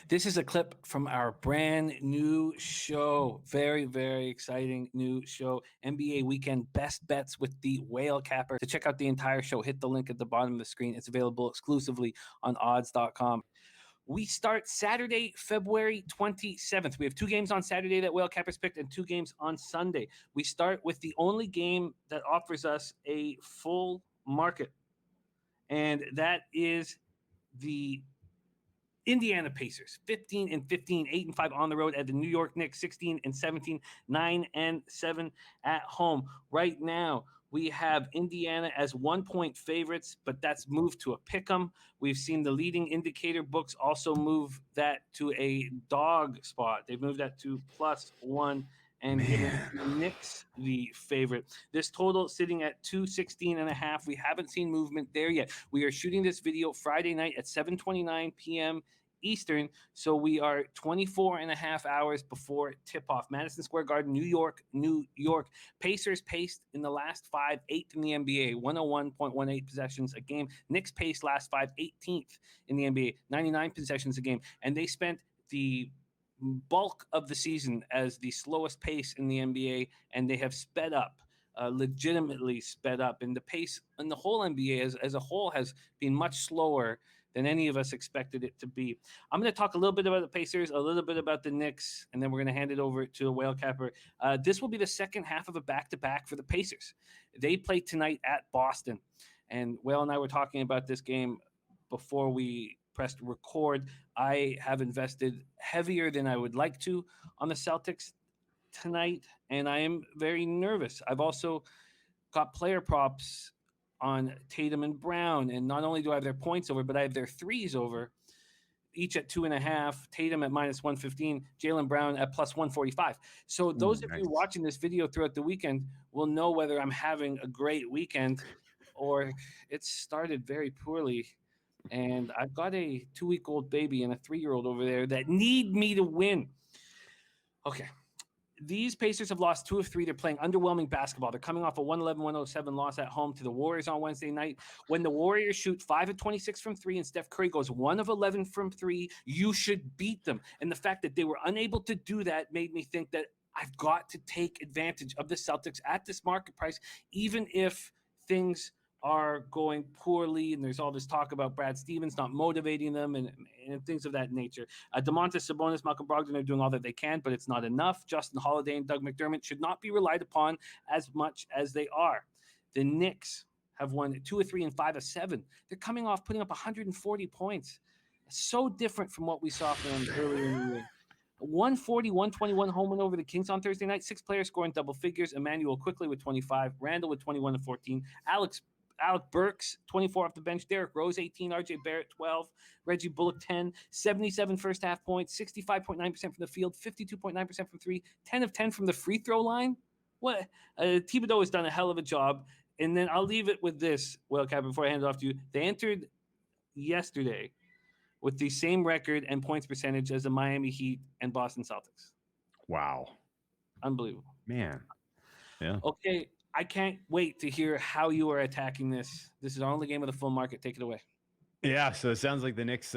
This is a clip from our brand new show. Very, very exciting new show. NBA Weekend Best Bets with the Whale Capper. To check out the entire show, hit the link at the bottom of the screen. It's available exclusively on odds.com. We start Saturday, February 27th. We have 2 games on Saturday that Whale Cappers picked and 2 games on Sunday. We start with the only game that offers us a full market, and that is the Indiana Pacers, 15-15, 8-5 on the road at the New York Knicks, 16-17, 9-7 at home. Right now, we have Indiana as 1-point favorites, but that's moved to a pick'em. We've seen the leading indicator books also move that to a dog spot. They've moved that to +1 and given the Knicks the favorite. This total sitting at 216.5. We haven't seen movement there yet. We are shooting this video Friday night at 7:29 p.m. Eastern, so we are 24 and a half hours before tip-off. Madison Square Garden, New York, New York. Pacers paced in the last 5, 8th in the NBA, 101.18 possessions a game. Knicks paced last 5, 18th in the NBA, 99 possessions a game. And they spent the bulk of the season as the slowest pace in the NBA, and they have sped up, legitimately sped up. And the pace in the whole NBA as a whole has been much slower than any of us expected it to be. I'm going to talk a little bit about the Pacers, a little bit about the Knicks, and then we're going to hand it over to a Whale Capper. This will be the second half of a back-to-back for the Pacers. They play tonight at Boston, and Whale and I were talking about this game before we pressed record. I have invested heavier than I would like to on the Celtics tonight, and I am very nervous. I've also got player props on Tatum and Brown, and not only do I have their points over, but I have their threes over, each at 2.5. Tatum at -115, Jaylen Brown at +145. So those of you watching this video throughout the weekend will know whether I'm having a great weekend or it started very poorly. And I've got a 2-week-old baby and a 3-year-old over there that need me to win. Okay. These Pacers have lost 2 of 3. They're playing underwhelming basketball. They're coming off a 111-107 loss at home to the Warriors on Wednesday night. When the Warriors shoot 5 of 26 from 3 and Steph Curry goes 1 of 11 from 3, you should beat them. And the fact that they were unable to do that made me think that I've got to take advantage of the Celtics at this market price, even if things are going poorly, and there's all this talk about Brad Stevens not motivating them and things of that nature. DeMontis Sabonis, Malcolm Brogdon are doing all that they can, but it's not enough. Justin Holiday and Doug McDermott should not be relied upon as much as they are. The Knicks have won 2 of 3 and 5 of 7. They're coming off putting up 140 points. So different from what we saw from them earlier in the year. 140-121 home win over the Kings on Thursday night. 6 players scoring double figures. Emmanuel Quickley with 25. Randall with 21 and 14. Alec Burks, 24 off the bench. Derrick Rose, 18. RJ Barrett, 12. Reggie Bullock, 10. 77 first half points. 65.9% from the field. 52.9% from 3. 10 of 10 from the free throw line. What? Thibodeau has done a hell of a job. And then I'll leave it with this, Whale Cap, before I hand it off to you. They entered yesterday with the same record and points percentage as the Miami Heat and Boston Celtics. Wow. Unbelievable. Man. Yeah. Okay. I can't wait to hear how you are attacking this. This is our only game of the full market. Take it away. Yeah, so it sounds like the Knicks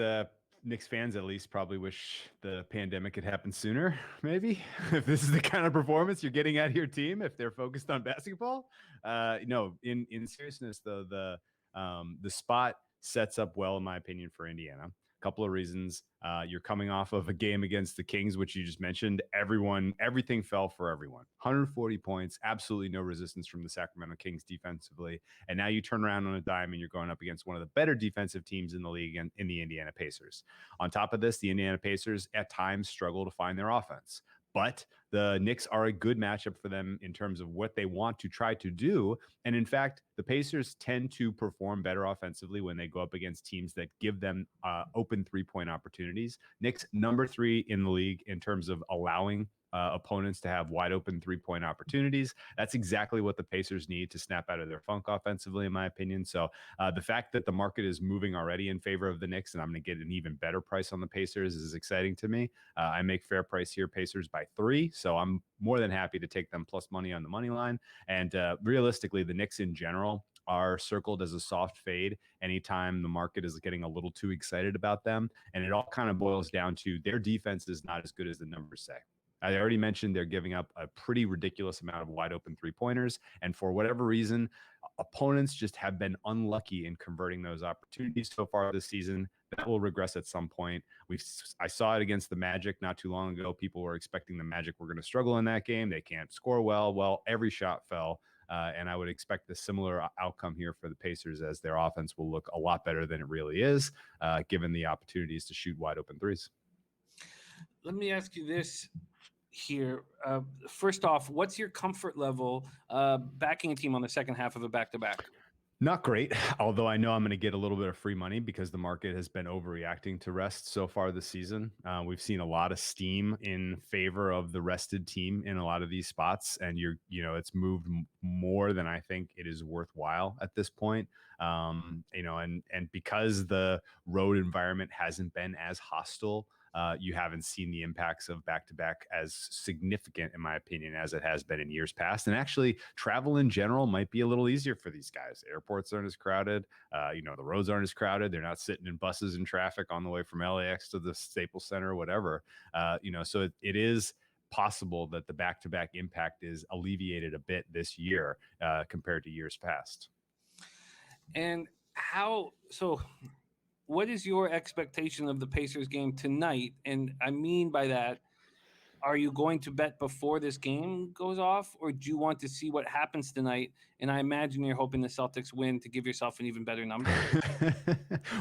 fans at least probably wish the pandemic had happened sooner, maybe, if this is the kind of performance you're getting out of your team, if they're focused on basketball. No, in seriousness, though, the spot sets up well, in my opinion, for Indiana. Couple of reasons. You're coming off of a game against the Kings, which you just mentioned. Everything fell for everyone. 140 points, absolutely no resistance from the Sacramento Kings defensively. And now you turn around on a dime and you're going up against one of the better defensive teams in the league in the Indiana Pacers. On top of this, the Indiana Pacers at times struggle to find their offense. But the Knicks are a good matchup for them in terms of what they want to try to do. And in fact, the Pacers tend to perform better offensively when they go up against teams that give them open three-point opportunities. Knicks number 3 in the league in terms of allowing opponents to have wide open three-point opportunities. That's exactly what the Pacers need to snap out of their funk offensively, in my opinion. So the fact that the market is moving already in favor of the Knicks, and I'm going to get an even better price on the Pacers, is exciting to me. I make fair price here, Pacers by 3. So I'm more than happy to take them plus money on the money line. And realistically, the Knicks in general are circled as a soft fade anytime the market is getting a little too excited about them. And it all kind of boils down to their defense is not as good as the numbers say. I already mentioned they're giving up a pretty ridiculous amount of wide open 3-pointers. And for whatever reason, opponents just have been unlucky in converting those opportunities so far this season. That will regress at some point. I saw it against the Magic not too long ago. People were expecting the Magic were going to struggle in that game. They can't score well. Well, every shot fell. And I would expect a similar outcome here for the Pacers, as their offense will look a lot better than it really is, given the opportunities to shoot wide open threes. Let me ask you this here. First off, what's your comfort level backing a team on the second half of a back-to-back? Not great, although I know I'm going to get a little bit of free money because the market has been overreacting to rest so far this season. We've seen a lot of steam in favor of the rested team in a lot of these spots, and it's moved more than I think it is worthwhile at this point. And because the road environment hasn't been as hostile, you haven't seen the impacts of back-to-back as significant, in my opinion, as it has been in years past. And actually, travel in general might be a little easier for these guys. Airports aren't as crowded. The roads aren't as crowded. They're not sitting in buses in traffic on the way from LAX to the Staples Center or whatever. So it is possible that the back-to-back impact is alleviated a bit this year compared to years past. And what is your expectation of the Pacers game tonight? And I mean by that, are you going to bet before this game goes off, or do you want to see what happens tonight? And I imagine you're hoping the Celtics win to give yourself an even better number.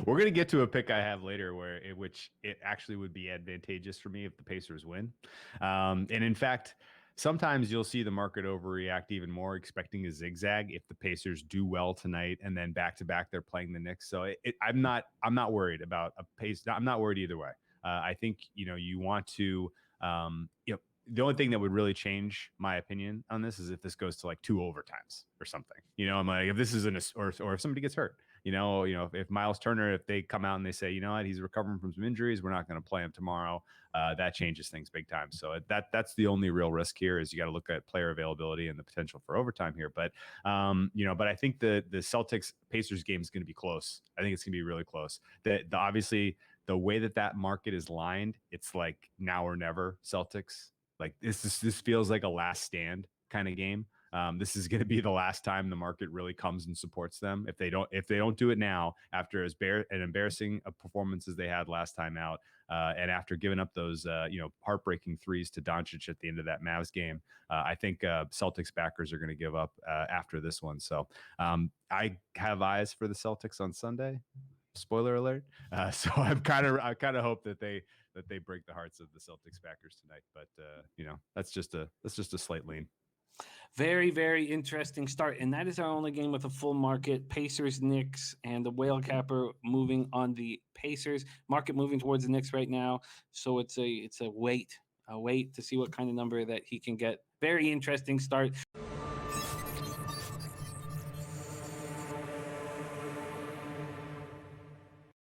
We're going to get to a pick I have later which it actually would be advantageous for me if the Pacers win. And in fact, sometimes you'll see the market overreact even more, expecting a zigzag if the Pacers do well tonight and then back to back they're playing the Knicks. So I'm not worried about a pace. I'm not worried either way. I think you want to. The only thing that would really change my opinion on this is if this goes to like 2 overtimes or something. I'm like, if this is or if somebody gets hurt. If Miles Turner, if they come out and they say, you know what, he's recovering from some injuries, we're not going to play him tomorrow. That changes things big time. So that's the only real risk here is you got to look at player availability and the potential for overtime here. But I think the Celtics Pacers game is going to be close. I think it's going to be really close. Obviously the way that market is lined, it's like now or never Celtics. Like this feels like a last stand kind of game. This is going to be the last time the market really comes and supports them. If they don't do it now, after as embarrassing a performance as they had last time out, and after giving up those heartbreaking threes to Doncic at the end of that Mavs game, I think Celtics backers are going to give up after this one. So I have eyes for the Celtics on Sunday. Spoiler alert. So I kind of hope that they break the hearts of the Celtics backers tonight. But that's just a slight lean. Very, very interesting start. And that is our only game with a full market. Pacers, Knicks, and the whale capper moving on the Pacers. Market moving towards the Knicks right now. So it's a wait to see what kind of number that he can get. Very interesting start.